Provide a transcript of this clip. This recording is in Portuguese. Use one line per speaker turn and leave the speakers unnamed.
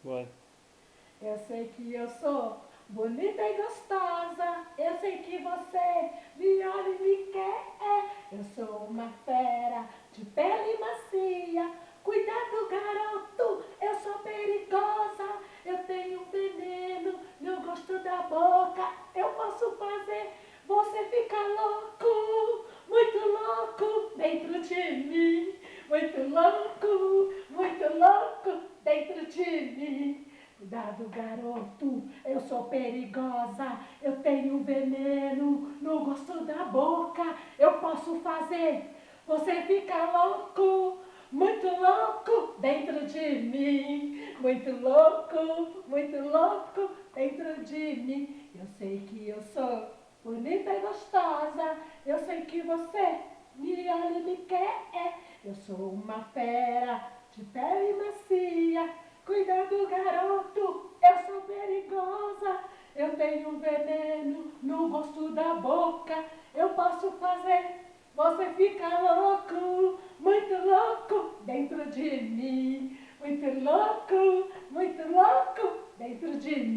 Vai.
Eu sei que eu sou bonita e gostosa. Eu sei que você me olha e me quer. Eu sou uma fera de pele macia. Cuidado, garoto, eu sou perigosa. Eu tenho um veneno no gosto da boca. Eu posso fazer você ficar louco, muito louco dentro de mim. Muito louco dentro de mim. Cuidado, garoto, eu sou perigosa, eu tenho veneno no gosto da boca. Eu posso fazer você ficar louco, muito louco dentro de mim. Muito louco dentro de mim. Eu sei que eu sou bonita e gostosa, eu sei que você me olha e me quer. Eu sou uma fera de pele macia. Cuidado, garoto, eu sou perigosa. Eu tenho um veneno no gosto da boca. Eu posso fazer você ficar louco, muito louco dentro de mim. Muito louco dentro de mim.